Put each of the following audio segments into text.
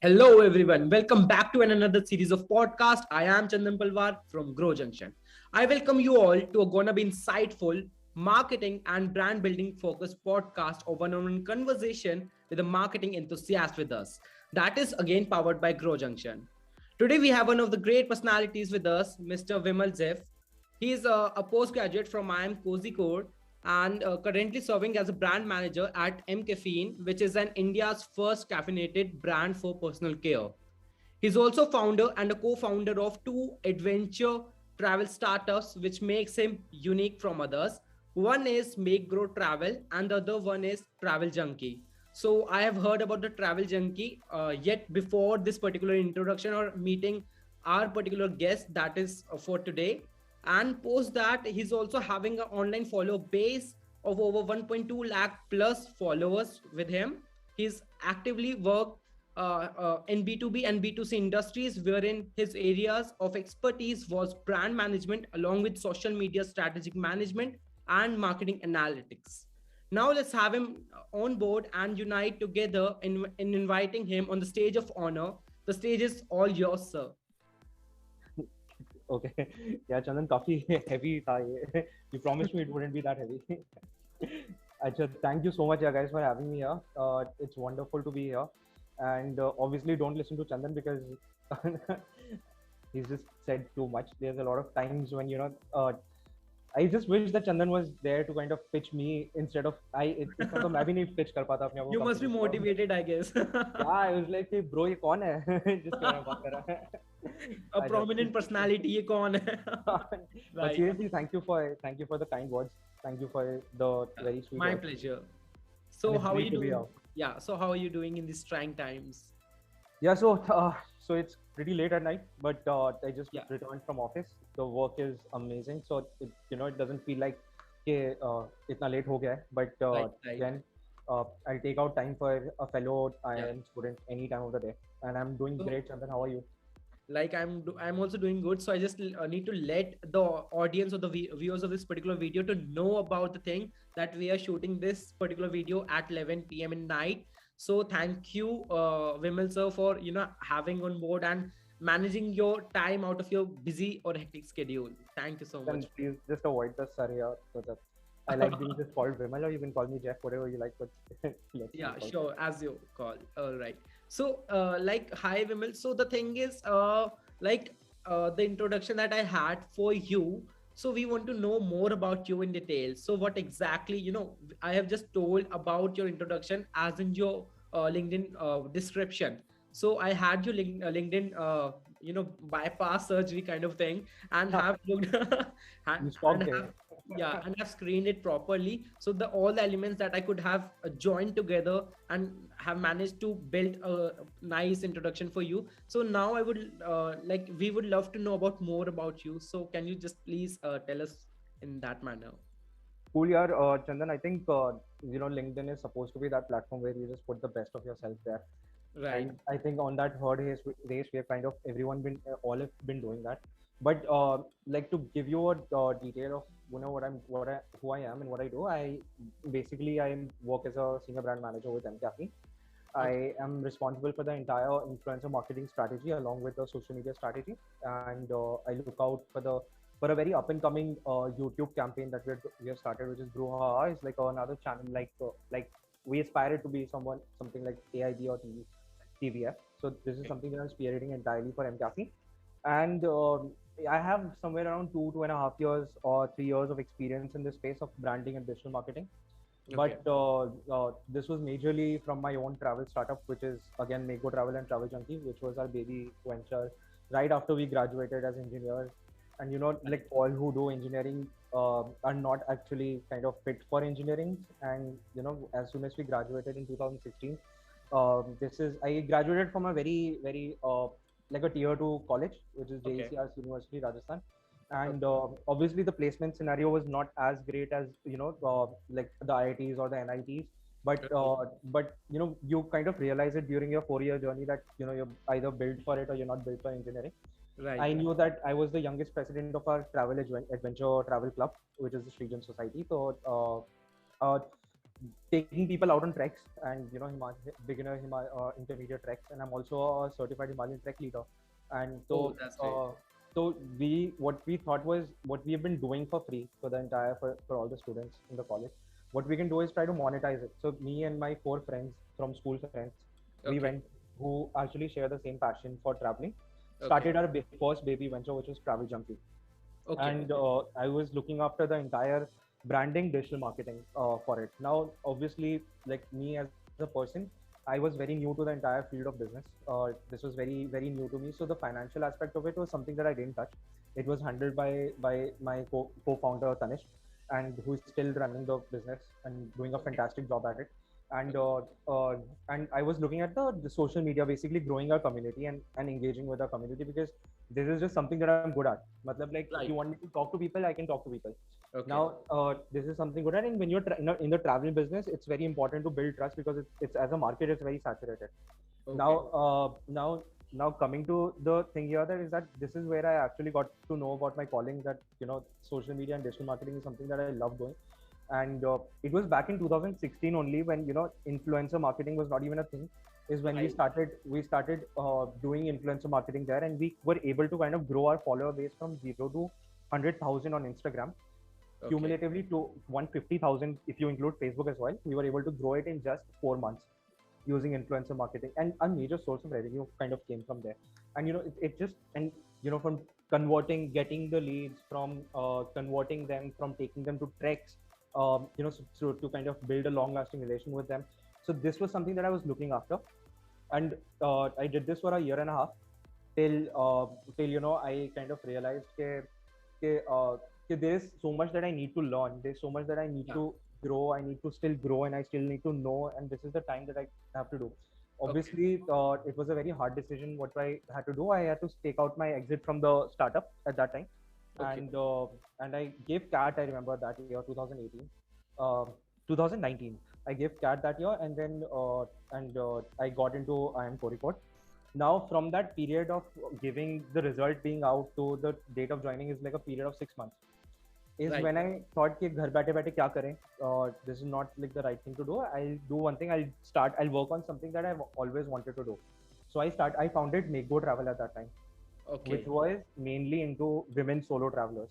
Hello everyone, welcome back to another series of podcast. I am Chandan Palwar from Grow Junction. I welcome you all to a gonna be insightful marketing and brand building focused podcast of one-on-one conversation with a marketing enthusiast with us. That is again powered by Grow Junction. Today we have one of the great personalities with us, Mr. Vimal Jeph. He is a postgraduate from IIM Kozhikode and currently serving as a brand manager at mCaffeine, which is an India's first caffeinated brand for personal care. He's also founder and a co-founder of two adventure travel startups, which makes him unique from others. One is MakeGoTravel and the other one is Travel Junky. So I have heard about the Travel Junky yet before this particular introduction or meeting our particular guest that is for today. And post that, he's also having an online follower base of over 1.2 lakh plus followers with him. He's actively worked in B2B and B2C industries, wherein his areas of expertise was brand management along with social media strategic management and marketing analytics. Now let's have him on board and unite together in inviting him on the stage of honor. The stage is all yours, sir. Okay. Yeah, Chandan, काफी heavy था ये. You promised me it wouldn't be that heavy. Achha, thank you so much, yeah, guys, for having me here. It's wonderful to be here. And obviously, don't listen to Chandan because he's just said too much. There's a lot of times when, I just wish that Chandan was there to kind of pitch me instead of इतना तो मैं भी नहीं pitch कर पाता अपने आप को You must be company को. motivated, I guess. Yeah, I was like, hey, bro, ये कौन है? जिसके बारे में बात कर रहा है. A prominent personality, ये कौन है? But seriously, thank you for the kind words. Thank you for the very sweet My words. pleasure. And So it's how are great you to be doing? here. Yeah, so how are you doing in these trying times? Yeah, so it's pretty late at night, but I just Yeah. returned from office. The work is amazing, so it doesn't feel like कि इतना late हो गया है. But Right. then I'll take out time for a fellow Yeah. IIM student any time of the day, and I'm doing So, great. Chandan, how are you? like I'm also doing good, so I just need to let the audience or the viewers of this particular video to know about the thing that we are shooting this particular video at 11 p.m. in night. So thank you, Vimal sir, for having on board and managing your time out of your busy or hectic schedule. Thank you so Then much. please just avoid the sir here. So that I like being just called Vimal, or you can call me Jeff, whatever you like. But let's Yeah, be called. sure, as you call. All right. So like, hi Vimal. So the thing is like the introduction that I had for you, so we want to know more about you in detail. So what exactly, I have just told about your introduction as in your LinkedIn description. So I had your LinkedIn bypass surgery kind of thing, and have looked and, You stopped and there. have, yeah, and have screened it properly, so the all the elements that I could have joined together and have managed to build a nice introduction for you. So now I would we would love to know about more about you. So can you just please tell us in that manner? Cool, yeah, Chandan. I think LinkedIn is supposed to be that platform where you just put the best of yourself there. Right. And I think on that third race, we have kind of everyone been all have been doing that. But like to give you a detail of who I am and what I do. I work as a senior brand manager with mCaffeine. I am responsible for the entire influencer marketing strategy along with the social media strategy, and I look out for a very up and coming YouTube campaign that we have started, which is Bruha. It's like another channel like we aspire it to be something like AIG or TVF. So this is something that I'm spearheading entirely for mCaffeine, and I have somewhere around 2.5 years or 3 years of experience in this space of branding and digital marketing. Okay. But this was majorly from my own travel startup, which is again MakeGoTravel and Travel Junky, which was our baby venture right after we graduated as engineers. And like all who do engineering are not actually kind of fit for engineering. And as soon as we graduated in 2016, I graduated from a very very like a tier 2 college, which is Okay. JECR's University Rajasthan. And obviously the placement scenario was not as great as like the IITs or the NITs, but you kind of realize it during your 4-year journey that you're either built for it or you're not built for engineering. Right. I knew that I was the youngest president of our adventure travel club, which is the Srijan Society. So taking people out on treks and beginner intermediate treks, and I'm also a certified Himalayan trek leader. And Oh, that's great. so what we thought was, what we have been doing for free for the entire for all the students in the college, what we can do is try to monetize it. So me and my four friends from school friends, we Okay. went, who actually share the same passion for traveling, Okay. started our first baby venture, which was Travel Junky. Okay. And I was looking after the entire branding, digital marketing for it. Now, obviously, like me as a person, I was very new to the entire field of business. This was very, very new to me. So the financial aspect of it was something that I didn't touch. It was handled by my co-founder Tanish, and who is still running the business and doing a fantastic job at it. And I was looking at the social media, basically growing our community and engaging with our community, because this is just something that I'm good at. Matlab, like, if you Right. want me to talk to people, I can talk to people. Okay. Now, this is something good at, and when you're in the travel business, it's very important to build trust, because it's as a market, it's very saturated. Now, Okay. now coming to the thing here, that is that this is where I actually got to know about my calling, that social media and digital marketing is something that I love doing. And it was back in 2016 only, when influencer marketing was not even a thing, is when Right. we started doing influencer marketing there, and we were able to kind of grow our follower base from 0 to 100,000 on Instagram, Okay. cumulatively to 150,000 if you include Facebook as well. We were able to grow it in just 4 months using influencer marketing, and a major source of revenue kind of came from there. And it just, and from converting, getting the leads, from converting them, from taking them to treks, so to kind of build a long lasting relation with them. So this was something that I was looking after. And I did this for a year and a half, till I kind of realized that there is so much that I need to learn. There's so much that I need Yeah. to grow. I need to still grow, and I still need to know. And this is the time that I have to do. Okay. Obviously, it was a very hard decision. What I had to do, I had to take out my exit from the startup at that time, Okay. and I gave CAT. I remember that year, 2018, uh, 2019. I gave CAT that year, and then I got into IIM Kozhikode. Now, from that period of giving the result being out to the date of joining is like a period of 6 months. Is Right. when I thought कि घर बैठे बैठे क्या करें, this is not like the right thing to do. I'll do one thing. I'll work on something that I've always wanted to do. So I founded MakeGoTravel at that time, which Okay. was mainly into women solo travelers.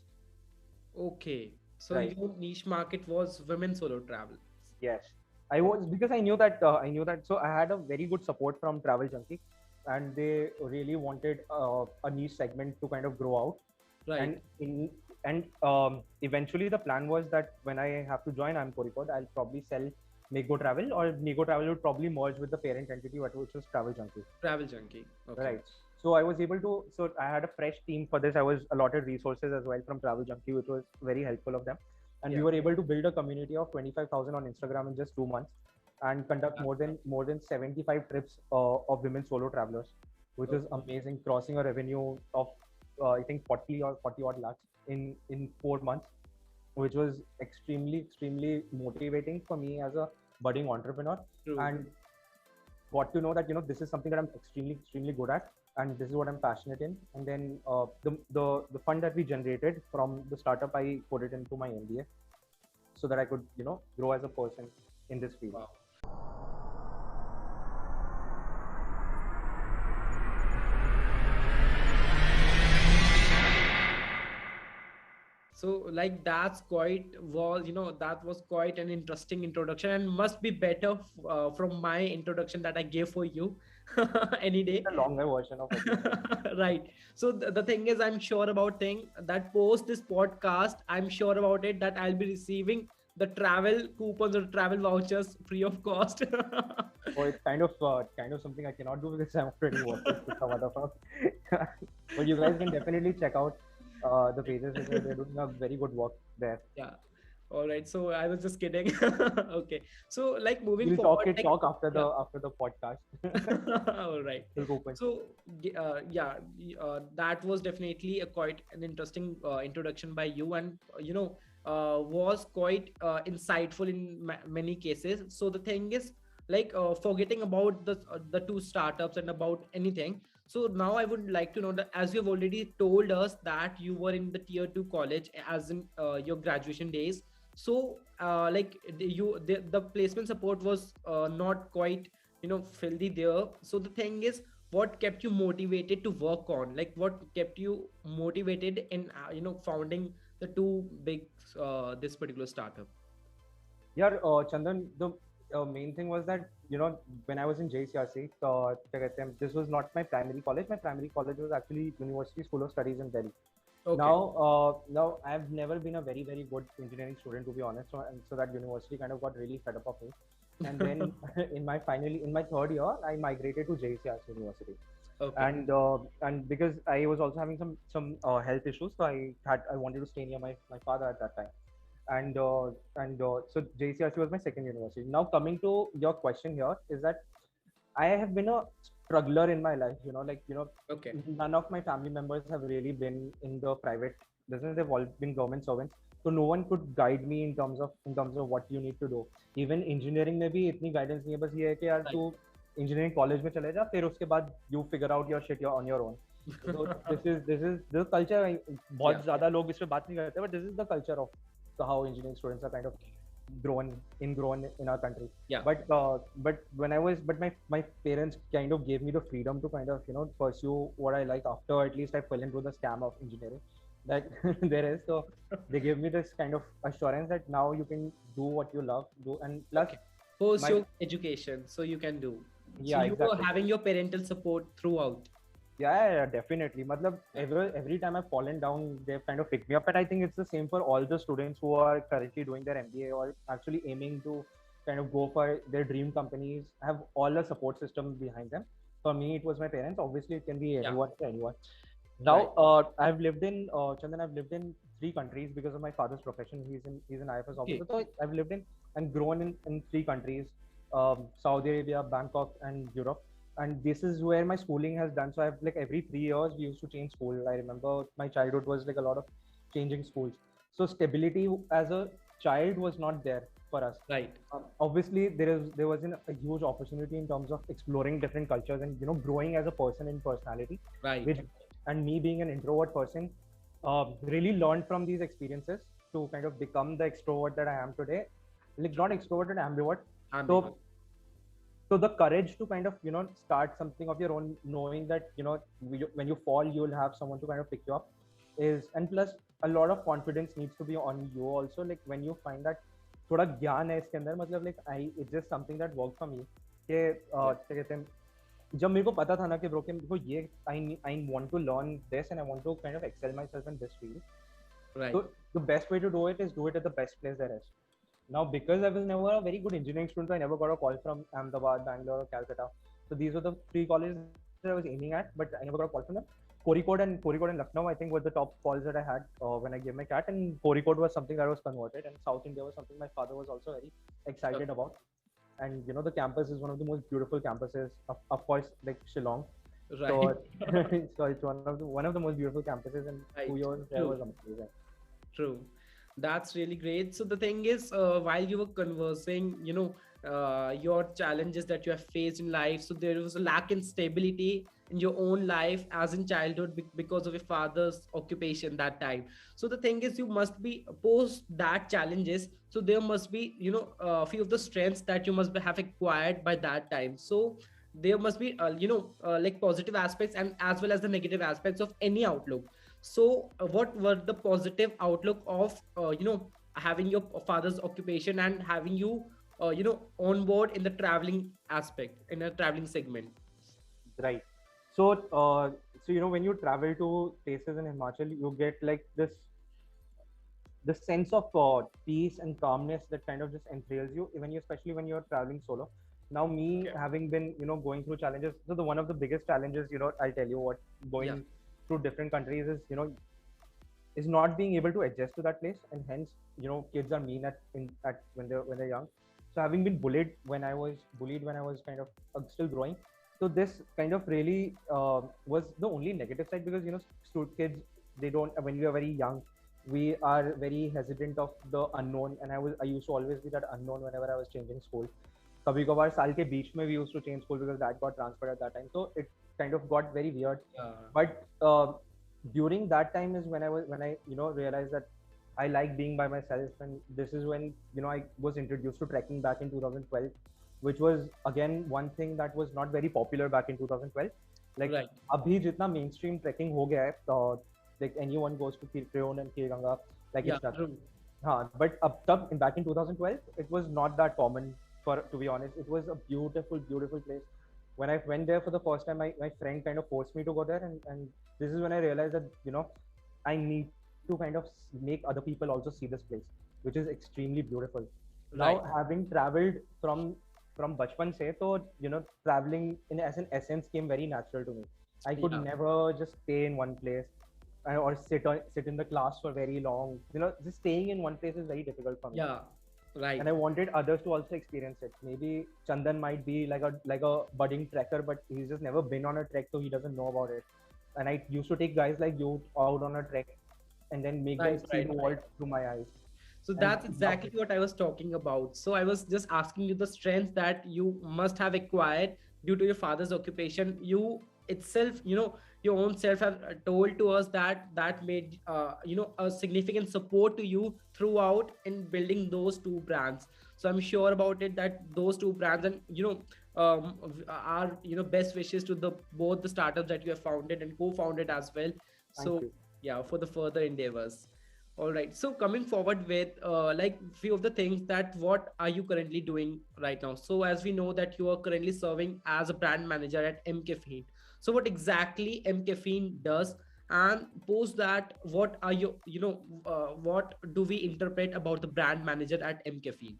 Okay. So Right. your niche market was women solo travel. Yes. I was, because I knew that. So I had a very good support from Travel Junky, and they really wanted a niche segment to kind of grow out. Right. And eventually the plan was that when I have to join IIM Kozhikode, I'll probably sell MakeGoTravel, or MakeGoTravel would probably merge with the parent entity, which was Travel Junky. Travel junkie. Okay. Right. So I was able to. So I had a fresh team for this. I was allotted resources as well from Travel Junky, which was very helpful of them. And we Yeah. were able to build a community of 25,000 on Instagram in just 2 months, and conduct Yeah. more than 75 trips of women solo travelers, which was Okay. amazing, crossing a revenue of I think 40 odd lakhs in 4 months, which was extremely motivating for me as a budding entrepreneur. True. And got to know that this is something that I'm extremely good at, and this is what I'm passionate in. And then the fund that we generated from the startup, I put it into my MBA, so that I could grow as a person in this field. Wow. So like that's quite was that was quite an interesting introduction, and must be better from my introduction that I gave for you any day. A longer version of it. Right. So the thing is, I'm sure about thing that post this podcast, I'm sure about it that I'll be receiving the travel coupons or travel vouchers free of cost. So it's kind of something I cannot do, because I'm already working with some other firm. But you guys can definitely check out the pages, because they're doing a very good work there. Yeah. All right. So I was just kidding. Okay. So like moving We'll forward, like, talk after yeah. the podcast. All right. We'll go open. So yeah, that was definitely a quite an interesting introduction by you, and was quite insightful in many cases. So the thing is, like, forgetting about the two startups and about anything. So now I would like to know that, as you've already told us that you were in the tier 2 college as in your graduation days. So like the placement support was not quite filthy there. So the thing is, what kept you motivated to work on, like what kept you motivated in founding the two big this particular startup? Yeah, Chandan, the main thing was that, when I was in JCRC, क्या कहते हैं, this was not my primary college. My primary college was actually University School of Studies in Delhi. Okay. Now I've never been a very, very good engineering student, to be honest. So that university kind of got really fed up of me. And then in my third year, I migrated to JCRC University. Okay. And because I was also having some health issues, so I wanted to stay near my father at that time. So JCRC was my second university. Now coming to your question here is that I have been a struggler in my life. Okay. None of my family members have really been in the private business. They've all been government servants. So no one could guide me in terms of what you need to do. Even engineering में भी इतनी guidance नहीं है. बस ये है कि यार तू engineering college में चले जा, फिर उसके बाद you figure out your shit on your own. So this is the culture. बहुत ज़्यादा लोग इस पे बात नहीं करते, but this is the culture of how engineering students are kind of grown in our country. Yeah. But my parents kind of gave me the freedom to kind of pursue what I like. After at least I fell into the scam of engineering that there is. So they gave me this kind of assurance that now you can do what you love, and plus post your education, so you can do. Yeah, so you exactly. were having your parental support throughout. Yeah, definitely. Matlab, every time I've fallen down, they've kind of picked me up. And I think it's the same for all the students who are currently doing their MBA or actually aiming to kind of go for their dream companies, have all a support system behind them. For me, it was my parents. Obviously, it can be anyone to anyone. Now, I've lived in Chandan. I've lived in 3 countries because of my father's profession. He's an IFS officer. So I've lived in and grown in 3 countries: Saudi Arabia, Bangkok, and Europe. And this is where my schooling has done. So I've like every 3 years we used to change school. I remember my childhood was like a lot of changing schools. So stability as a child was not there for us. Right. Obviously there was a huge opportunity in terms of exploring different cultures and growing as a person in personality. Right. And me being an introvert person, really learned from these experiences to kind of become the extrovert that I am today. Like not extrovert, but ambivert. So the courage to kind of start something of your own, knowing that when you fall you'll have someone to kind of pick you up, and plus a lot of confidence needs to be on you also. Like when you find that थोड़ा ज्ञान है इसके अंदर, मतलब like it's just something that worked for me कि क्या कहते हैं, जब मेरे को पता था ना कि ब्रो के मेरे को ये I want to learn this and I want to kind of excel myself in this field. Right. So the best way to do it is do it at the best place there is. Now, because I was never a very good engineering student, I never got a call from Ahmedabad, Bangalore, or Calcutta. So these were the 3 colleges that I was aiming at, but I never got a call from them. Kozhikode and Lucknow, I think, were the top calls that I had when I gave my CAT. And Kozhikode was something that was converted, and South India was something my father was also very excited about. And the campus is one of the most beautiful campuses, of course, like Shillong. Right. So it's one of the most beautiful campuses, and 2 years there was amazing. True. That's really great. So the thing is, while you were conversing, your challenges that you have faced in life, so there was a lack in stability in your own life as in childhood because of your father's occupation that time. So the thing is, you must be post that challenges. So there must be, a few of the strengths that you must have acquired by that time. So there must be, like positive aspects and as well as the negative aspects of any outlook. So what were the positive outlook of having your father's occupation and having you on board in the traveling aspect, in a traveling segment? Right. So when you travel to places in Himachal, you get like this sense of peace and calmness that kind of just enthrails you, especially when you're traveling solo. Now having been going through challenges, so one of the biggest challenges, I'll tell you what, going through different countries is not being able to adjust to that place, and hence kids are mean when they're young. So having been bullied when I was kind of still growing, so this kind of really was the only negative side, because kids, they don't, when we are very young, we are very hesitant of the unknown, and I used to always be that unknown whenever I was changing school. कभी कभार साल के बीच में we used to change school because dad got transferred at that time, so it kind of got very weird. But during that time is when I realized that I like being by myself, and this is when I was introduced to trekking back in 2012, which was again one thing that was not very popular back in 2012. Like Right. abhi jitna mainstream trekking ho gaya hai, like anyone goes to Kirtreon and Kirganga, like Yeah. it's nothing. True. But back in 2012, it was not that common. To be honest, it was a beautiful, beautiful place. When I went there for the first time, my friend kind of forced me to go there, and this is when I realized that I need to kind of make other people also see this place, which is extremely beautiful. Now, Right. having traveled from bachpan se, so traveling in as an essence came very natural to me. I could Yeah. never just stay in one place or sit in the class for very long. Just staying in one place is very difficult for me. Yeah. Right. And I wanted others to also experience it. Maybe Chandan might be like a budding trekker, but he's just never been on a trek, so he doesn't know about it. And I used to take guys like you out on a trek and then make them Right. see Right. the Right. world through my eyes. So And that's exactly what I was talking about. So I was just asking you the strengths that you must have acquired due to your father's occupation. You itself, your own self have told to us that that made, a significant support to you throughout in building those two brands. So I'm sure about it that those two brands and, are, best wishes to the both the startups that you have founded and co-founded as well. thank So you. yeah, for the further endeavors. All right. So coming forward with like few of the things that what are you currently doing right now? So as we know that you are currently serving as a brand manager at mCaffeine. So what exactly mCaffeine does, and post that, what are you what do we interpret about the brand manager at mCaffeine?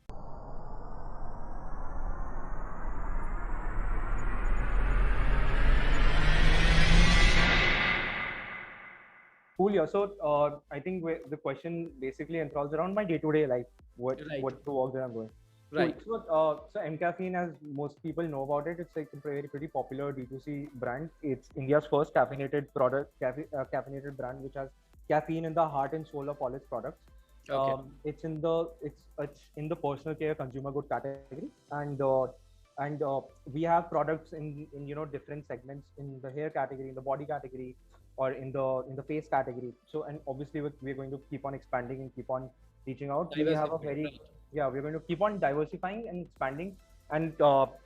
Cool. Yeah. So I think the question basically enthralls around my day-to-day life. Right. What the work that I'm doing. Cool. Right. So mCaffeine, as most people know about it, it's like a pretty popular D2C brand. It's India's first caffeinated brand, which has caffeine in the heart and soul of all its products. Okay. It's in the personal care consumer good category, and we have products in different segments, in the hair category, in the body category, or in the face category. So, and obviously we're going to keep on expanding and keep on reaching out. We have a Diversify. very Right. Yeah, we're going to keep on diversifying and expanding. And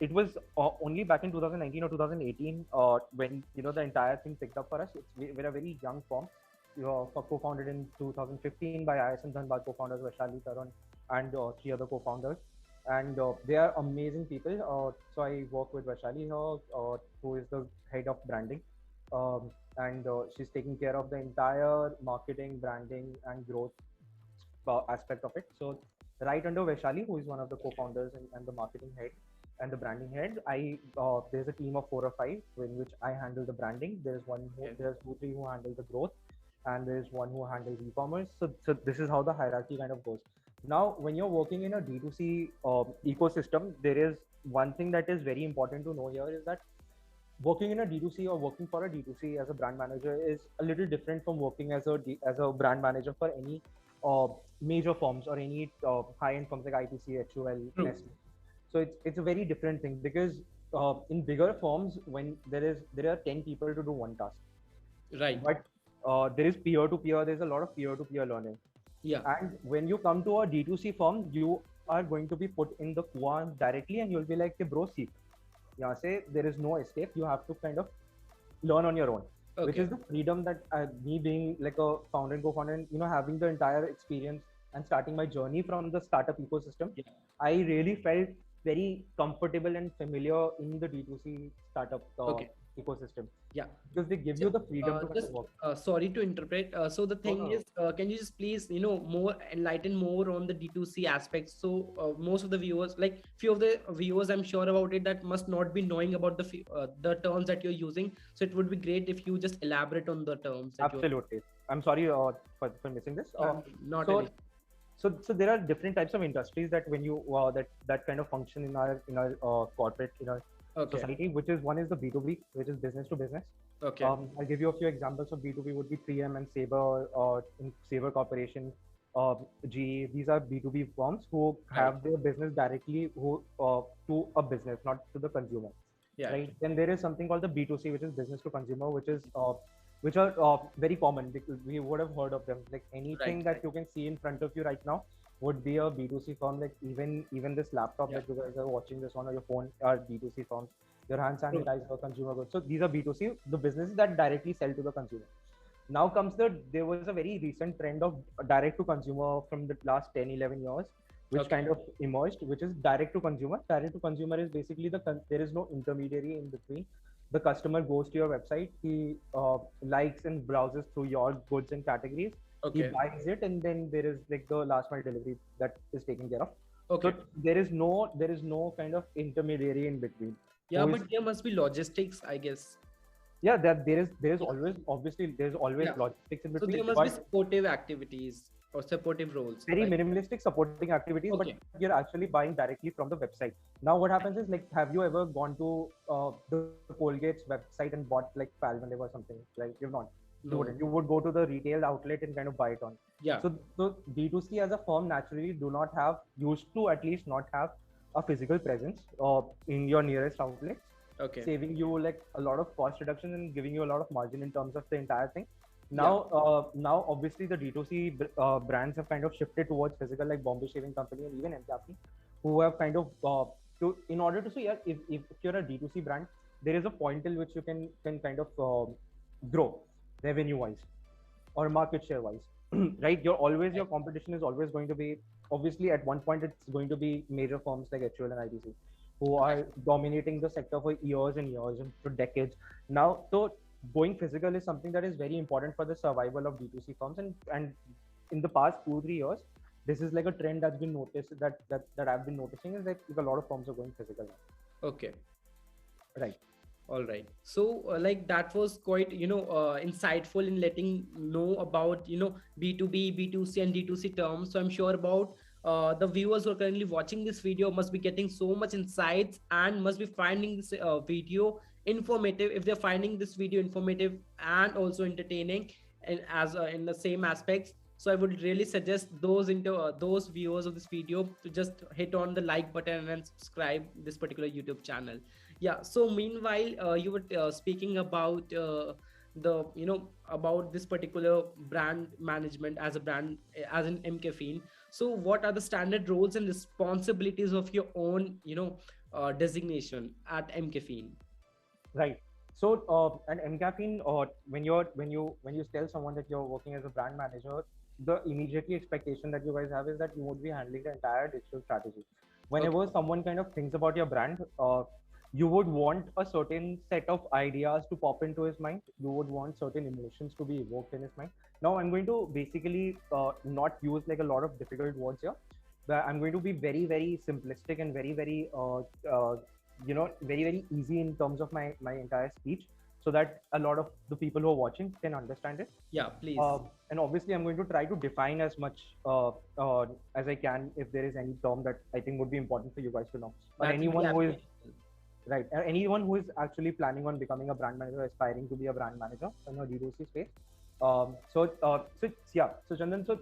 it was only back in 2019 or 2018 when the entire thing picked up for us. We're a very young firm. Co-founded in 2015 by ISM Dhanbad co-founders Vaishali, Tarun, and three other co-founders. And they are amazing people. So I work with Vaishali here, who is the head of branding. And she's taking care of the entire marketing, branding, and growth aspect of it. So right under Vaishali, who is one of the co-founders and the marketing head and the branding head, there's a team of 4 or 5 in which I handle the branding. There's 2, 3 who handle the growth, and there's one who handles e-commerce. So this is how the hierarchy kind of goes. Now, when you're working in a D2C ecosystem, there is one thing that is very important to know here is that working in a D2C or working for a D2C as a brand manager is a little different from working as a brand manager for any uh, major firms or any high-end firms like ITC, HUL, True. Nestle. So it's a very different thing, because in bigger firms, when there are 10 people to do one task, Right. but there is peer-to-peer. There's a lot of peer-to-peer learning. Yeah. And when you come to a D2C firm, you are going to be put in the kuan directly, and you'll be like, "Hey, bro, see, यहाँ से there is no escape. You have to kind of learn on your own," which Okay. is the freedom that me being like a founder and co-founder, and having the entire experience and starting my journey from the startup ecosystem, Yeah. I really felt very comfortable and familiar in the D2C startup Okay. ecosystem, Yeah. because they give So, you the freedom to kind just of work. sorry to interpret. So the No, thing no, no. is, can you just please, more enlighten more on the D2C aspects? So most of the viewers, like few of the viewers, I'm sure about it, that must not be knowing about the terms that you're using. So it would be great if you just elaborate on the terms that you're. Absolutely. I'm sorry for missing this. Not So any. so there are different types of industries that when you that kind of function in our corporate Okay. society, which is one is the B2B, which is business to business. Okay. I'll give you a few examples of B2B would be 3M and Sabre, in Sabre Corporation, GE. These are B2B firms who have their business directly to a business, not to the consumer. Yeah. Right. Then there is something called the B2C, which is business to consumer, which is which are very common because we would have heard of them. Like anything Right. that you can see in front of you right now would be a B2C firm. Like even this laptop Yeah. that you guys are watching this on, or your phone, are B2C firms. Your hand True. sanitizer, consumer goods. So these are B2C, the businesses that directly sell to the consumer. Now comes there was a very recent trend of direct to consumer from the last 10, 11 years, which Okay. kind of emerged, which is direct to consumer. Direct to consumer is basically there is no intermediary in between. The customer goes to your website, he likes and browses through your goods and categories, he Okay. buys it, and then there is like the last mile delivery that is taken care of. So Okay. there is no kind of intermediary in between Yeah, who is. but there must be logistics, I guess. Yeah, that there is Yeah. always, obviously there's always Yeah. logistics in So between, there must be but supportive activities or supportive roles, very right? minimalistic supporting activities, but Okay. you're actually buying directly from the website. Now what happens is, like, have you ever gone to the Colgate's website and bought like Palmolive or something? Like, you've not. You wouldn't. No. You would go to the retail outlet and kind of buy it on. Yeah. So B2C as a firm naturally do not have, used to at least not have, a physical presence in your nearest outlets, Okay. saving you like a lot of cost reduction and giving you a lot of margin in terms of the entire thing. Yeah. Now obviously the D2C brands have kind of shifted towards physical, like Bombay Shaving Company and even mCaffeine, who have kind of in order to see, yeah, if you're a D2C brand, there is a point till which you can kind of grow revenue wise or market share wise. Right, your competition is always going to be, obviously at one point it's going to be major firms like HUL and IBC, who are dominating the sector for years and years and for decades now. So going physical is something that is very important for the survival of D2C firms, and in the past 2 3 years, this is like a trend that's been noticed, that I've been noticing, is that a lot of firms are going physical now. Okay. Right. All right. So, like that was quite, insightful in letting know about, B2B, B2C, and D2C terms. So I'm sure about the viewers who are currently watching this video must be getting so much insights and must be finding this video informative. If they're finding this video informative and also entertaining, and as in the same aspects. So I would really suggest those viewers of this video to just hit on the like button and subscribe this particular YouTube channel. Yeah. So meanwhile, you were speaking about about this particular brand management as a brand, as an mCaffeine. So what are the standard roles and responsibilities of your own designation at mCaffeine? Right. So and mCaffeine, when you tell someone that you're working as a brand manager, the immediately expectation that you guys have is that you would be handling the entire digital strategy. Whenever someone kind of thinks about your brand, you would want a certain set of ideas to pop into his mind. You would want certain emotions to be evoked in his mind. Now I'm going to basically not use like a lot of difficult words here, but I'm going to be very very simplistic and very very very very easy in terms of my entire speech, so that a lot of the people who are watching can understand it. Yeah, please. And obviously I'm going to try to define as much as I can, if there is any term that I think would be important for you guys to know, or That will be anyone who is appreciable. right, anyone who is actually planning on becoming a brand manager, aspiring to be a brand manager in a D2C space. So Chandan, so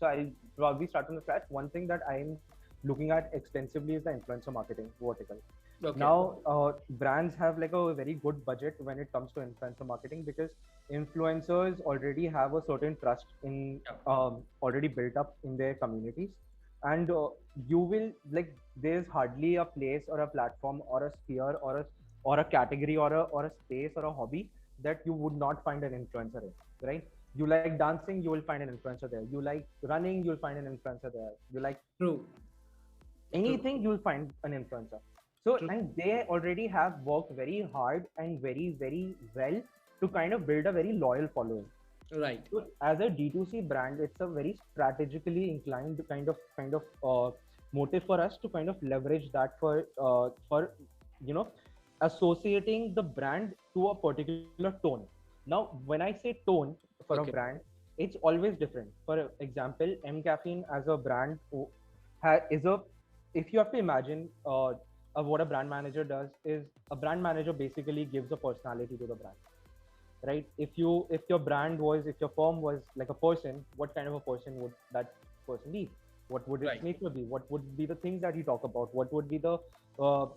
I'll probably start from the scratch. One thing that I'm looking at extensively is the influencer marketing vertical. Okay. Now brands have like a very good budget when it comes to influencer marketing, because influencers already have a certain trust in already built up in their communities, and you will, like, there's hardly a place or a platform or a sphere or a category or a space or a hobby that you would not find an influencer in, right? You like dancing, you will find an influencer there. You like running, you'll find an influencer there. You like True. anything, you'll find an influencer. So, True. and they already have worked very hard and very very well to kind of build a very loyal following. Right. So as a D2C brand, it's a very strategically inclined kind of motive for us to kind of leverage that for associating the brand to a particular tone. Now, when I say tone for a brand, it's always different. For example, mCaffeine as a brand if you have to imagine what a brand manager does, is a brand manager basically gives a personality to the brand, right? If your firm was like a person, what kind of a person would that person be? What would its nature be? What would be the things that he talk about? What would be the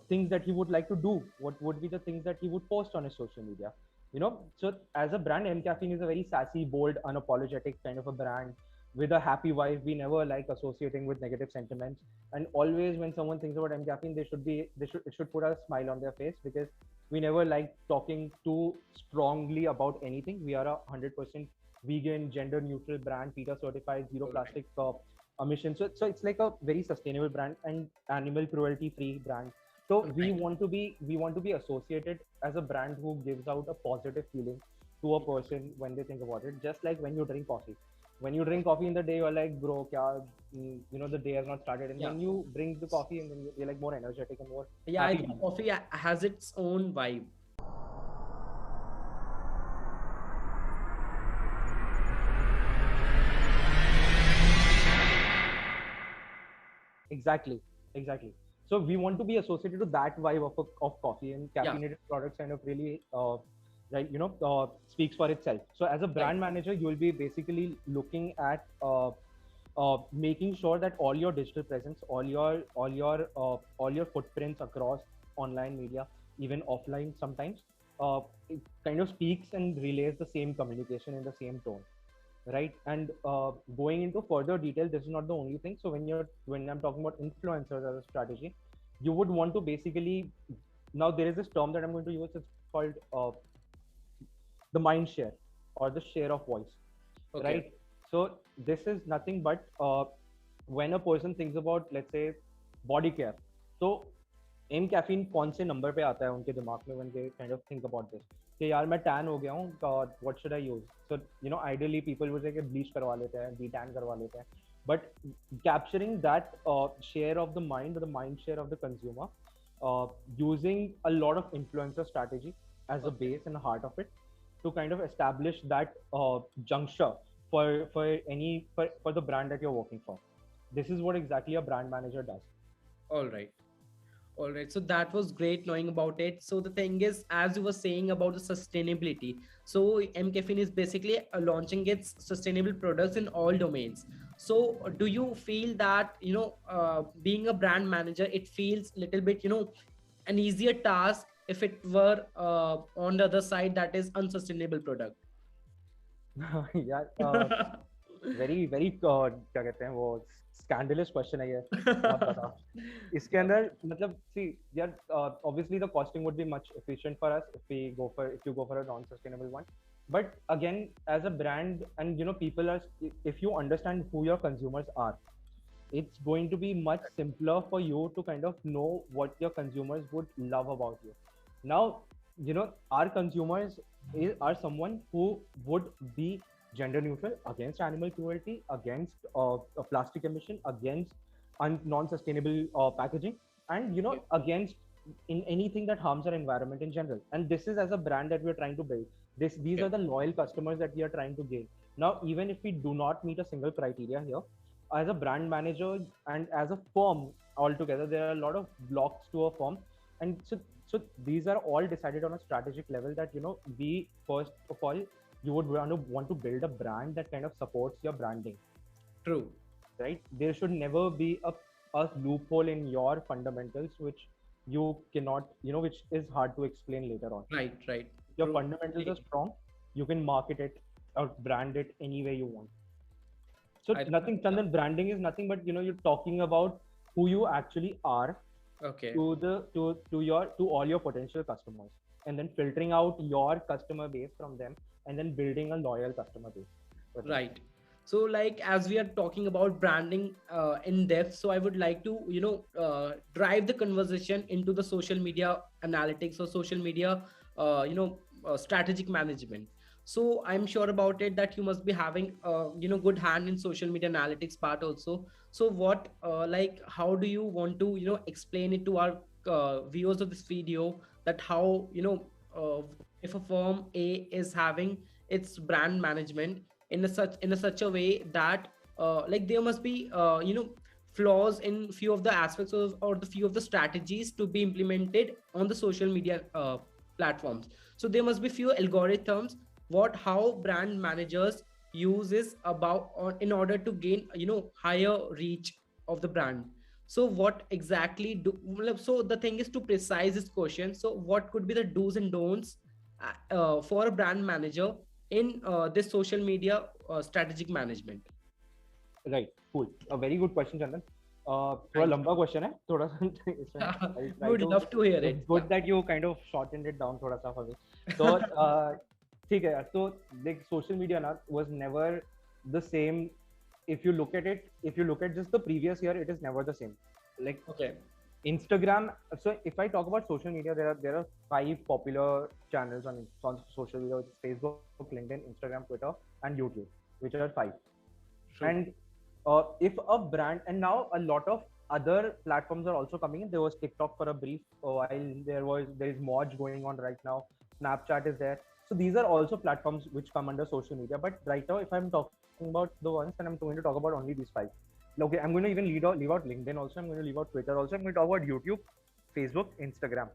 things that he would like to do? What would be the things that he would post on his social media? So as a brand, mCaffeine is a very sassy, bold, unapologetic kind of a brand with a happy vibe. We never like associating with negative sentiments. And always when someone thinks about mCaffeine, it should put a smile on their face, because we never like talking too strongly about anything. We are a 100% vegan, gender neutral brand, PETA certified, zero All right. plastic emission. So it's like a very sustainable brand and animal cruelty free brand. So All we right. want to be associated as a brand who gives out a positive feeling to a person when they think about it. Just like when you drink coffee. When you drink coffee in the day, you're like, bro, kya, the day has not started. And Yeah. then you drink the coffee, and then you're like more energetic and more Yeah, I happy. think coffee has its own vibe. Exactly. So we want to be associated to that vibe of coffee, and Yeah. caffeinated products kind of really right speaks for itself. So as a Right. brand manager, you will be basically looking at making sure that all your digital presence, all your footprints across online media, even offline sometimes, it kind of speaks and relays the same communication in the same tone, right? And going into further detail, this is not the only thing. So when I'm talking about influencers as a strategy, you would want to basically, now there is this term that I'm going to use. It's called the mind share, or the share of voice, Okay. right? So this is nothing but when a person thinks about, let's say, body care. So M caffeine कौन से number पे आता है उनके दिमाग में when they kind of think about this, कि यार मैं टैन हो गया हूँ, what should I use? So ideally people would say कि bleach करवा लेते हैं, de-tan करवा लेते हैं, but capturing that share of the mind share of the consumer, using a lot of influencer strategy as a Okay. base and the heart of it, to kind of establish that juncture for the brand that you're working for. This is what exactly a brand manager does. All right. All right. So that was great knowing about it. So the thing is, as you were saying about the sustainability, so mCaffeine is basically launching its sustainable products in all domains. So do you feel that, being a brand manager, it feels a little bit, an easier task if it were on the other side, that is unsustainable product? Yeah, very very क्या कहते हैं वो scandalous question है ये, बहुत ज्यादा. इसके अंदर मतलब सी यार, obviously the costing would be much efficient for us if you go for a non sustainable one, but again, as a brand, and people are, if you understand who your consumers are, it's going to be much simpler for you to kind of know what your consumers would love about you. Now, our consumers are someone who would be gender neutral, against animal cruelty, against plastic emission, against non-sustainable packaging, and against in anything that harms our environment in general. And this is as a brand that we are trying to build. These are the loyal customers that we are trying to gain. Now, even if we do not meet a single criteria here, as a brand manager and as a firm altogether, there are a lot of blocks to a firm, and so these are all decided on a strategic level, that we first of all, you would want to build a brand that kind of supports your branding. True. Right? There should never be a loophole in your fundamentals which you cannot, which is hard to explain later on. Right. Right. Your True. fundamentals are strong, you can market it or brand it any way you want. So nothing, Chandan, branding is nothing but you're talking about who you actually are Okay. to all your potential customers, and then filtering out your customer base from them, and then building a loyal customer base. Right. So like, as we are talking about branding in depth, so I would like to drive the conversation into the social media analytics or social media strategic management. So I'm sure about it that you must be having good hand in social media analytics part also. So what like, how do you want to explain it to our viewers of this video, that how if a firm A is having its brand management in a such a way that like there must be flaws in few of the aspects of, or the few of the strategies to be implemented on the social media platforms. So there must be few algorithms what how brand managers uses about in order to gain higher reach of the brand. So what exactly do, so the thing is to precise this question, so what could be the do's and don'ts for a brand manager in this social media strategic management? Right, cool. A very good question, Chandan. थोड़ा Thank लंबा question है, थोड़ा सा इसमें you. I'll We try would to. love to hear It's it. good that you kind of shortened it down थोड़ा सा for me. So ठीक है यार. So like social media ना was never the same. If you look at it, if you look at just the previous year, it is never the same. Like Okay. Instagram. So if I talk about social media, there are 5 popular channels on social media, which is Facebook, LinkedIn, Instagram, Twitter, and YouTube, which are 5. True. And if a brand, and now a lot of other platforms are also coming in. There was TikTok for a brief while. There is Moj going on right now. Snapchat is there. So these are also platforms which come under social media. But right now, if I'm talking about the ones, then I'm going to talk about only these 5. Okay, I'm going to even leave out LinkedIn also. I'm going to leave out Twitter also. I'm going to talk about YouTube, Facebook, Instagram.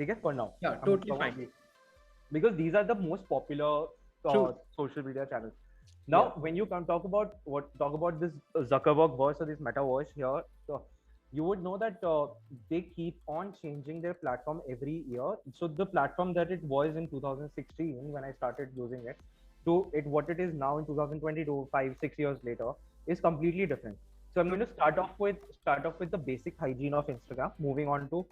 Okay, for now. Yeah, totally fine. Because these are the most popular social media channels. Now, when you talk about this Zuckerberg verse or this metaverse here, you would know that they keep on changing their platform every year. So the platform that it was in 2016 when I started using it to what it is now in 2022, 5-6 years later, is completely different. So I'm going to start off with the basic hygiene of Instagram, moving on to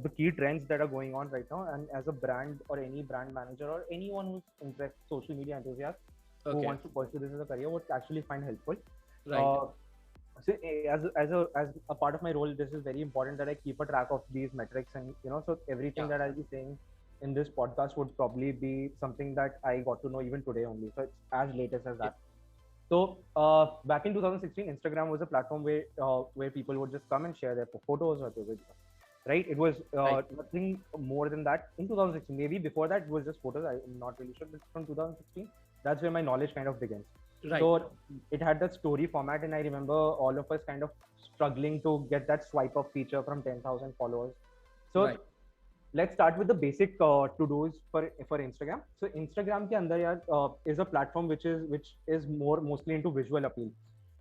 the key trends that are going on right now. And as a brand or any brand manager or anyone who's interested, social media enthusiast, who wants to pursue this as a career, would actually find helpful. Right. So as a part of my role, this is very important that I keep a track of these metrics, and so everything that I'll be saying in this podcast would probably be something that I got to know even today only. So it's as latest as that. So back in 2016, Instagram was a platform where people would just come and share their photos or their videos. Right? It was nothing more than that. In 2016, maybe before that, it was just photos. I'm not really sure, but from 2016, that's where my knowledge kind of begins. Right. So it had that story format, and I remember all of us kind of struggling to get that swipe up feature from 10,000 followers. So let's start with the basic to-dos for Instagram. So Instagram ke andar is a platform which is mostly into visual appeal.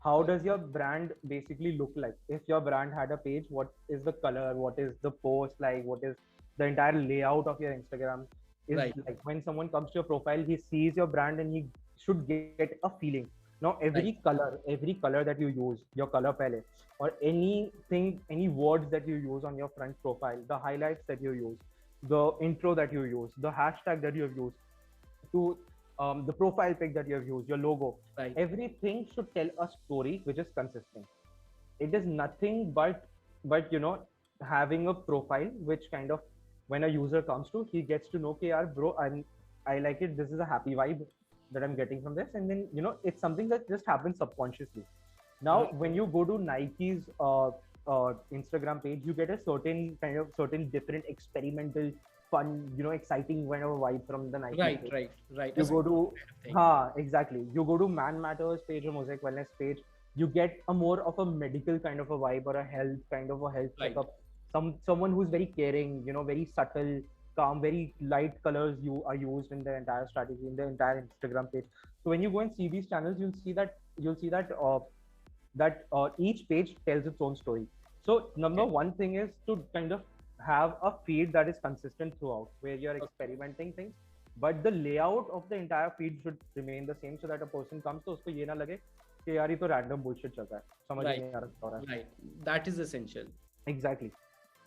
How does your brand basically look like? If your brand had a page, what is the color? What is the post like? What is the entire layout of your Instagram? Like when someone comes to your profile, he sees your brand and he should get a feeling. Now every color that you use, your color palette, or anything, any words that you use on your front profile, the highlights that you use, the intro that you use, the hashtag that you have used, to the profile pic that you have used, your logo, everything should tell a story which is consistent. It is nothing but having a profile which kind of, when a user comes to, he gets to know, okay, yaar, bro, I like it. This is a happy vibe that I'm getting from this, and then it's something that just happens subconsciously. Now, when you go to Nike's Instagram page, you get a certain different experimental, fun, exciting kind of a vibe from the Nike page. Right. You go to exactly. You go to Man Matters page or Mosaic Wellness page, you get a more of a medical kind of a vibe or a health checkup. Someone who's very caring, very subtle, calm, very light colors are used in the entire strategy, in the entire Instagram page. So when you go and see these channels, you'll see that each page tells its own story. So number one thing is to kind of have a feed that is consistent throughout, where you're experimenting things, but the layout of the entire feed should remain the same, so that a person comes to usko ye na lage कि यार ये तो random bullshit चल रहा है, समझ नहीं आ रहा है. Right. That is essential. Exactly.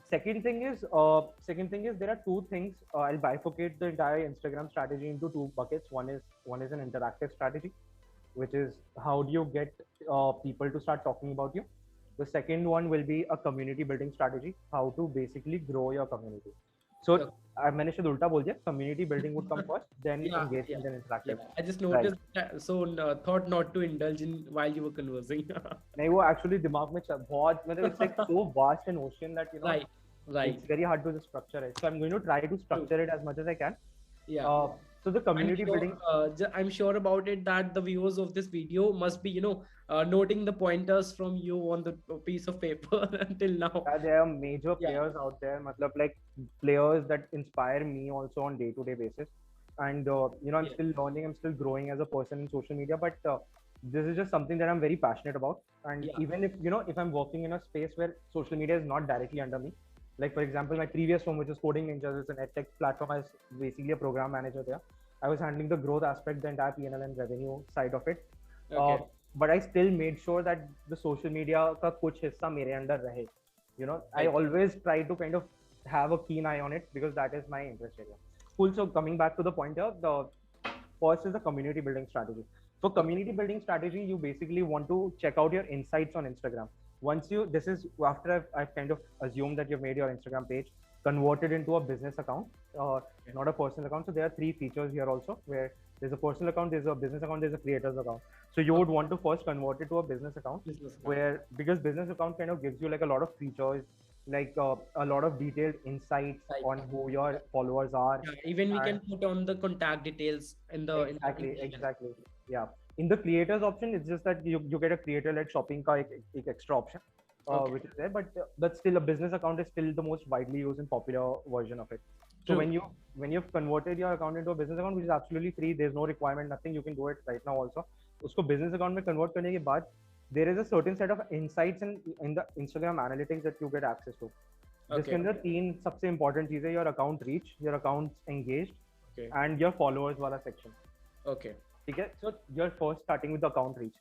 Second thing is there are 2 things. I'll bifurcate the entire Instagram strategy into 2 buckets. One is an interactive strategy, which is how do you get people to start talking about you. The second one will be a community building strategy, how to basically grow your community. So मैंने शायद उल्टा बोल दिया, community building would come first, then engagement, then interactive. I just noticed that, so thought not to indulge in while you were conversing. नहीं, वो actually दिमाग में बहुत, मतलब it's like so vast an ocean that it's very hard to just structure it. So I'm going to try to structure it as much as I can. So the community building, I'm sure about it that the viewers of this video must be noting the pointers from you on the piece of paper until now. There are major players out there, matlab, like players that inspire me also on day-to-day basis, and I'm still learning, I'm still growing as a person in social media, but this is just something that I'm very passionate about. And even if if I'm working in a space where social media is not directly under me, Like for example, my previous firm, which is Coding Ninjas, it's an edtech platform. I was basically a program manager there. I was handling the growth aspect, the entire P&L and revenue side of it. Okay. But I still made sure that the social media ka kuch hissa mere under rahe. You know, I always try to kind of have a keen eye on it because that is my interest area. Cool. So coming back to the point here, the first is the community building strategy. For community building strategy, you basically want to check out your insights on Instagram. Once you, this is after I've kind of assumed that you've made your Instagram page, converted into a business account, not a personal account. So there are three features here also, where there's a personal account, there's a business account, there's a creator's account. So you would want to first convert it to a business account, where, because business account kind of gives you like a lot of features, like a lot of detailed insights on who your followers are. Yeah, even we can put on the contact details in the exactly. Yeah. In the creators option, it's just that you get a creator-led shopping ka ek extra option, which is there, but still a business account is still the most widely used and popular version of it. So when you've converted your account into a business account, which is absolutely free, there's no requirement, nothing, you can do it right now also. Usko business account mein convert karne ke baad, there is a certain set of insights in the Instagram analytics that you get access to. जिसके अंदर तीन सबसे important चीजें, your account reach, your accounts engaged, and your followers वाला section. Okay. ठीक है? So you're first starting with the account reach.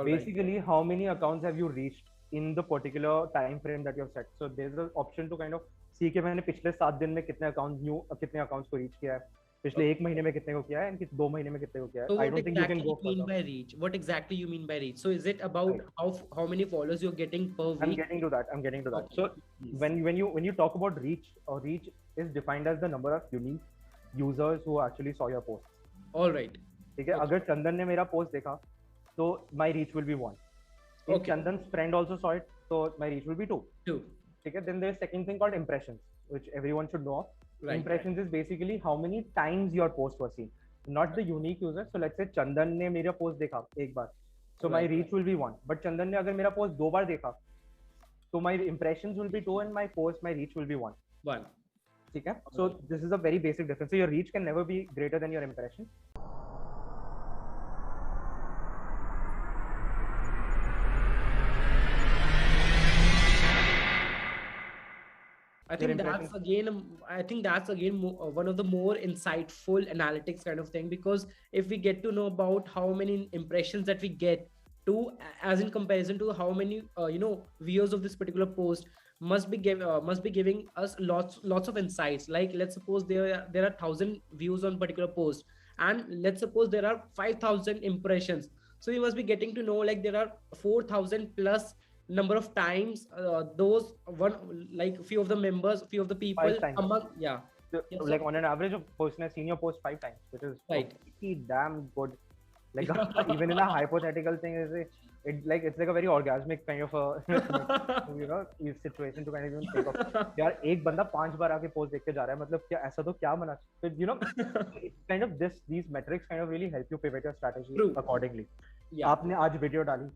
Basically, how many accounts have you reached in the particular time frame that you have set? So there's an option to kind of see कि मैंने पिछले 7 दिन में कितने accounts को reach किया है, पिछले 1 महीने में कितने को किया है, and 2 महीने में कितने को किया है. So I don't think you can go further. mean by reach? What exactly you mean by reach? So is it about how many followers you're getting per week? I'm getting to that. Okay. So when you talk about reach, reach is defined as the number of unique users who actually saw your post. All right. ठीक है? अगर चंदन ने मेरा post देखा, तो my reach will be 1. If Chandan's friend also saw it, so my reach will be 2. ठीक है? Then there's second thing called impressions, which everyone should know of. Impressions is basically how many times your post was seen, not the unique user. So let's say Chandan ने मेरा post देखा एक बार, so my reach will be 1. But Chandan ने अगर मेरा post 2 बार देखा, so my impressions will be 2 and my reach will be 1. ठीक है? So this is a very basic difference. So your reach can never be greater than your impression. I think that's again one of the more insightful analytics kind of thing, because if we get to know about how many impressions that we get to, as in comparison to how many viewers of this particular post must be giving us lots of insights. Like let's suppose there are 1,000 views on particular post, and let's suppose there are 5,000 impressions. So you must be getting to know like there are 4,000 plus number of times those few of the people among like on an average of person has seen your post 5 times, which is pretty damn good. Like even in a hypothetical thing, it's like a very orgasmic kind of a situation to kind of even think of. यार एक बंदा 5 बार आके post देख के जा रहा है, मतलब क्या ऐसा तो क्या बना? It's kind of these metrics kind of really help you pivot your strategy accordingly. आपने आज वीडियो डाली,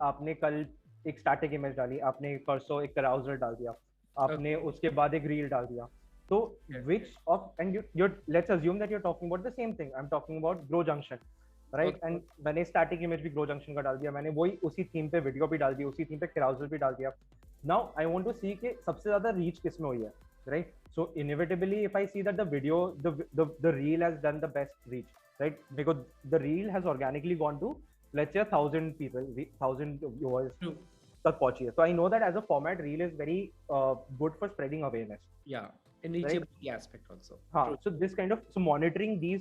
आपने कल एक स्टैटिक इमेज डाली, आपने परसों एक carousel डाल दिया, आपने उसके बाद एक रील डाल दिया. So which of, and you let's assume that you're talking about the same thing. I'm talking about Grow Junction, right? And मैंने स्टैटिक इमेज भी Grow Junction का डाल दिया, मैंने वही उसी थीम पे वीडियो भी डाल दिया, उसी थीम पे carousel भी डाल दिया. Now I want to see कि सबसे ज्यादा रीच किस में हुई है, right? So inevitably if I see that the video, the reel has done the best reach, right? Because the reel has organically gone to, let's say 1,000 people, 1,000 viewers. So I know that as a format, reel is very good for spreading awareness. Yeah, in reachability aspect also. So this kind of monitoring these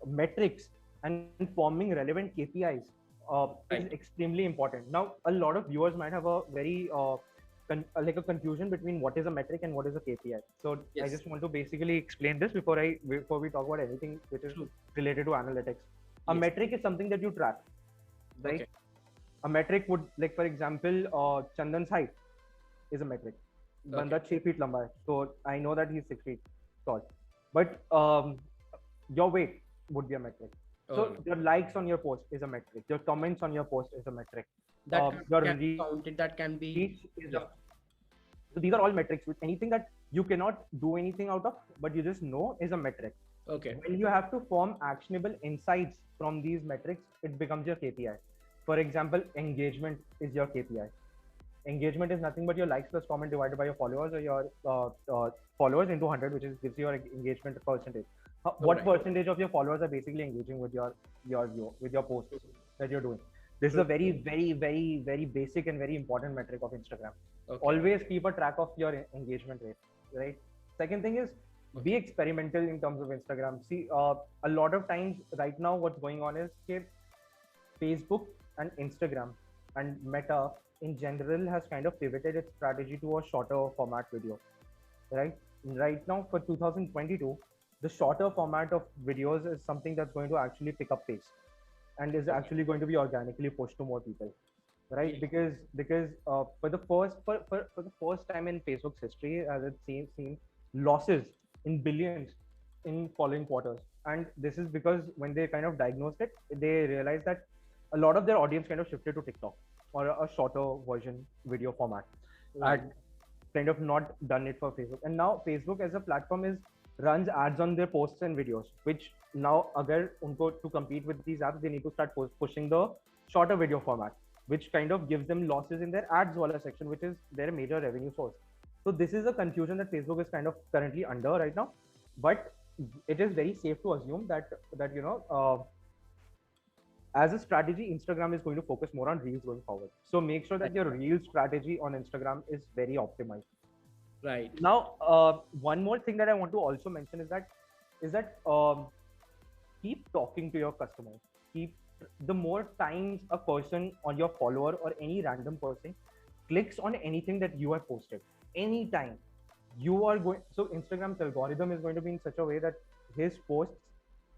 metrics and forming relevant KPIs is extremely important. Now, a lot of viewers might have a very like a confusion between what is a metric and what is a KPI. So I just want to basically explain this before we talk about anything which is related to analytics. A metric is something that you track, right? A metric would, like for example, Chandan's height is a metric. Banda 6 feet lamba hai, so I know that he's 6 feet tall. But your weight would be a metric. So your likes on your post is a metric. Your comments on your post is a metric. That can be counted. That can be. So these are all metrics. Anything that you cannot do anything out of, but you just know is a metric. Okay. When you have to form actionable insights from these metrics, it becomes your KPI. For example, engagement is your KPI. engagement is nothing but your likes plus comment divided by your followers, or your followers into 100, which is gives you your engagement percentage. What Right. percentage of your followers are basically engaging with your posts that you're doing? This is a very, very, very, very basic and very important metric of Instagram. Okay. Always keep a track of your engagement rate, right? Second thing is be experimental in terms of Instagram. See, a lot of times right now, what's going on is that Facebook and Instagram and Meta in general has kind of pivoted its strategy to a shorter format video, right? Right now for 2022, the shorter format of videos is something that's going to actually pick up pace and is actually going to be organically pushed to more people, right? Because for the first time in Facebook's history, as it seen losses in billions in following quarters, and this is because when they kind of diagnosed it, they realized that a lot of their audience kind of shifted to TikTok or a shorter version video format, and kind of not done it for Facebook. And now Facebook as a platform is runs ads on their posts and videos, which now agar unko to compete with these apps, they need to start pushing the shorter video format, which kind of gives them losses in their ads wala section, which is their major revenue source. So this is a confusion that Facebook is kind of currently under right now, but it is very safe to assume that as a strategy, Instagram is going to focus more on reels going forward. So make sure that your reel strategy on Instagram is very optimized. Right. Now, one more thing that I want to also mention is that keep talking to your customers. The more times a person or your follower or any random person clicks on anything that you have posted, anytime you are going. So Instagram's algorithm is going to be in such a way that his posts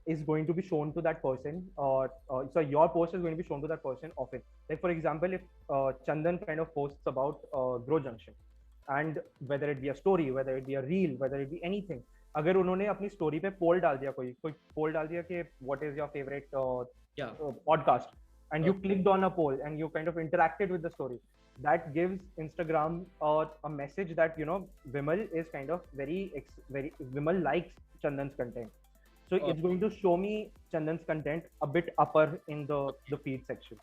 is going to be shown to that person, or so your post is going to be shown to that person often. Like for example, if Chandan kind of posts about Grow Junction, and whether it be a story, whether it be a reel, whether it be anything, अगर उन्होंने अपनी story पे poll डाल दिया, कोई poll डाल दिया कि what is your favorite podcast, and you clicked on a poll and you kind of interacted with the story, that gives Instagram a message that Vimal is kind of very Vimal likes Chandan's content. So it's going to show me Chandan's content a bit upper in the feed section.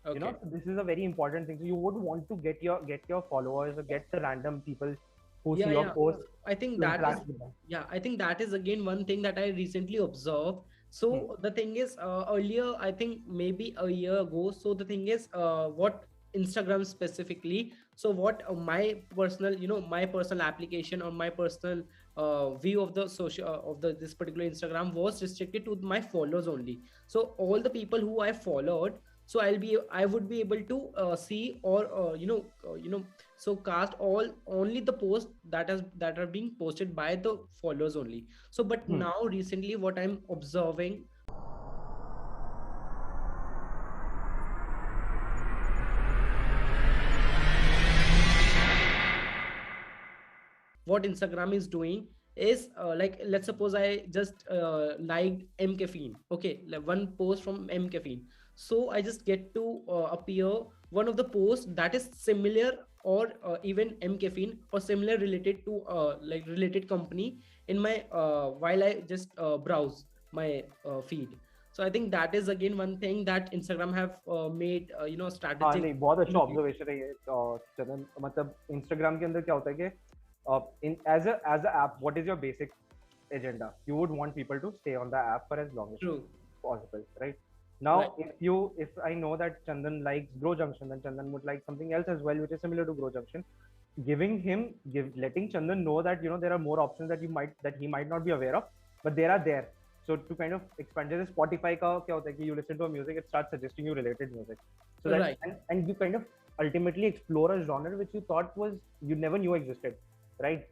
Okay. So this is a very important thing. So you would want to get your followers or get the random people who see your posts. I think that is again one thing that I recently observed. So the thing is, earlier, I think maybe a year ago. So the thing is, what Instagram specifically. So what my personal application or my personal view of the this particular Instagram was restricted to my followers only. So all the people who I followed, so I would be able to see or so cast only the posts that are being posted by the followers only. So but now recently what I'm observing, what Instagram is doing is like, let's suppose I just liked mCaffeine, okay, like one post from mCaffeine. So I just get to appear one of the posts that is similar or even mCaffeine or similar related to like related company in my while I just browse my feed. So I think that is again one thing that Instagram have made strategic. हाँ नहीं, बहुत अच्छा observation है ये चंदन. मतलब Instagram के अंदर क्या होता है कि as a app, what is your basic agenda? You would want people to stay on the app for as long as possible, right? Now, if I know that Chandan likes Grow Junction, then Chandan would like something else as well, which is similar to Grow Junction. Letting Chandan know that there are more options that he might not be aware of, but they are there. So to kind of expand, जैसे Spotify का क्या होता है कि you listen to a music, it starts suggesting you related music. So that and you kind of ultimately explore a genre which you thought you never knew existed, right?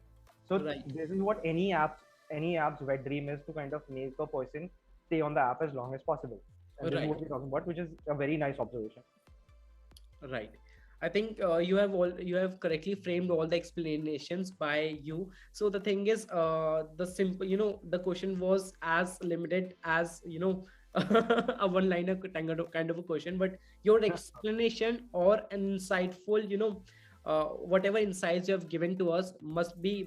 So this is what any app's wet dream is, to kind of make a person stay on the app as long as possible. And this is what we're talking about, which is a very nice observation. Right. I think you have correctly framed all the explanations by you. So the thing is, the simple, the question was as limited as, a one-liner kind of a question, but your explanation or insightful, whatever insights you have given to us must be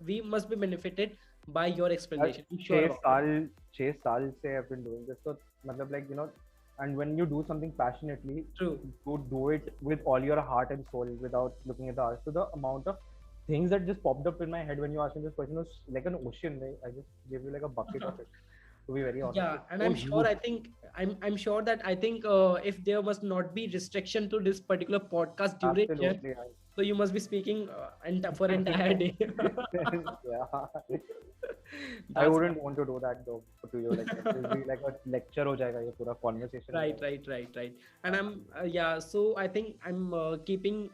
we must be benefited by your explanation. 6 साल से I've been doing this, so मतलब like And when you do something passionately, True. you do it with all your heart and soul without looking at the art. So the amount of things that just popped up in my head when you asked me this question was like an ocean. I just gave you like a bucket of it. To be very honest, Yeah, it's and so I'm sure. huge. I'm sure that I think if there must not be restriction to this particular podcast duration, Absolutely. so you must be speaking for entire day. Yeah. I That's wouldn't want to do that though to you. Like it will be like a lecture ho jayega ye pura conversation. right. And I'm yeah. So I think I'm keeping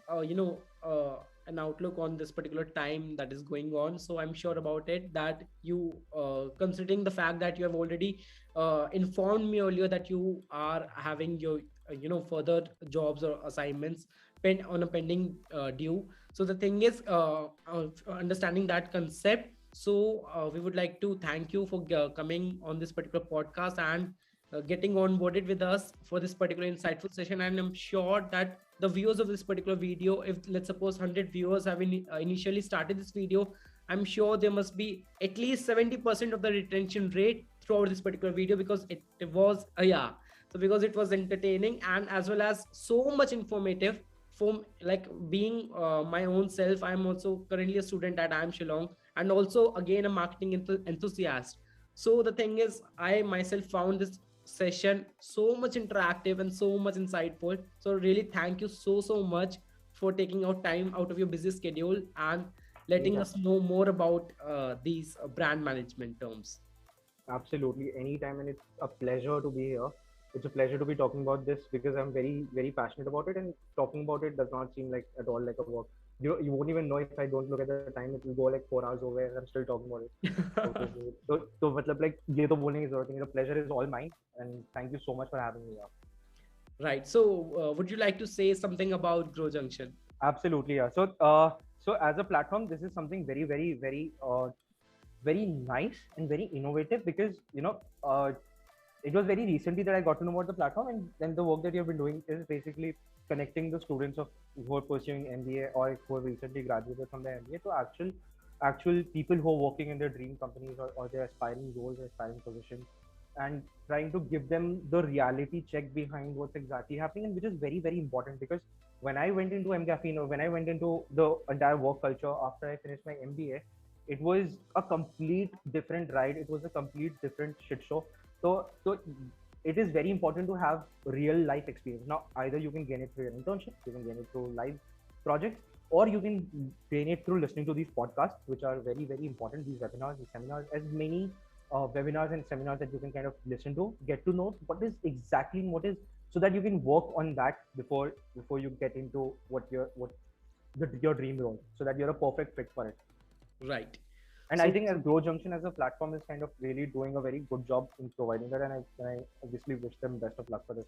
an outlook on this particular time that is going on. So I'm sure about it that you considering the fact that you have already informed me earlier that you are having your further jobs or assignments on a pending due. So the thing is understanding that concept. So we would like to thank you for coming on this particular podcast and getting onboarded with us for this particular insightful session. And I'm sure that the viewers of this particular video, if let's suppose 100 viewers have initially started this video, I'm sure there must be at least 70% of the retention rate throughout this particular video, because it was yeah, so because it was entertaining and as well as so much informative. From like being my own self, I'm also currently a student at IIM Shillong, and also again a marketing enthusiast. So the thing is, I myself found this session so much interactive and so much insightful. So really thank you so much for taking out time out of your busy schedule and letting Anytime. us know more about these brand management terms. Absolutely. Anytime, and it's a pleasure to be here. It's a pleasure to be talking about this because I'm very, very passionate about it, and talking about it does not seem like at all like a work. You won't even know if I don't look at the time. It will go like 4 hours over, and I'm still talking about it. So मतलब like ये तो बोलने की जरूरत नहीं. The pleasure is all mine, and thank you so much for having me here. Right. So would you like to say something about Grow Junction? Absolutely, yeah. So as a platform, this is something very, very, very nice and very innovative because it was very recently that I got to know about the platform, and then the work that you've been doing is basically connecting the students of who are pursuing MBA or who have recently graduated from their MBA to actual people who are working in their dream companies or their aspiring roles, or aspiring positions, and trying to give them the reality check behind what's exactly happening, and which is very, very important because when I went into mCaffeine, or when I went into the entire work culture after I finished my MBA, it was a complete different ride. It was a complete different shit show. So it is very important to have real life experience. Now, either you can gain it through your internship, you can gain it through live projects, or you can gain it through listening to these podcasts, which are very, very important. These webinars, these seminars, as many webinars and seminars that you can kind of listen to, get to know what is exactly what is, so that you can work on that before you get into your dream role, so that you're a perfect fit for it. Right. And So I think as Grow Junction as a platform is kind of really doing a very good job in providing that, and I obviously wish them best of luck for this.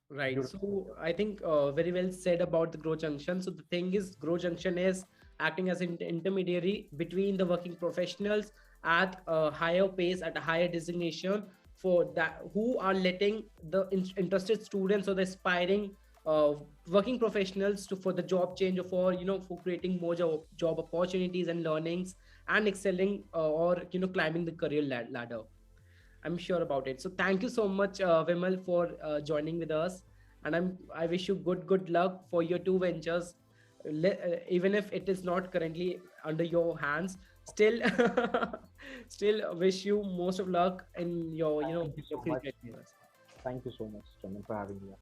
right. Beautiful. So I think very well said about the Grow Junction. So the thing is, Grow Junction is acting as an intermediary between the working professionals at a higher pace, at a higher designation, for that who are letting the interested students or the aspiring working professionals to for the job change, or for for creating more job opportunities and learnings and excelling or climbing the career ladder. I'm sure about it. So thank you so much, Vimal, for joining with us, and I wish you good luck for your two ventures. Even if it is not currently under your hands, still still wish you most of luck in your Thank you your so much. future endeavors. Thank you so much, Chandan, for having me.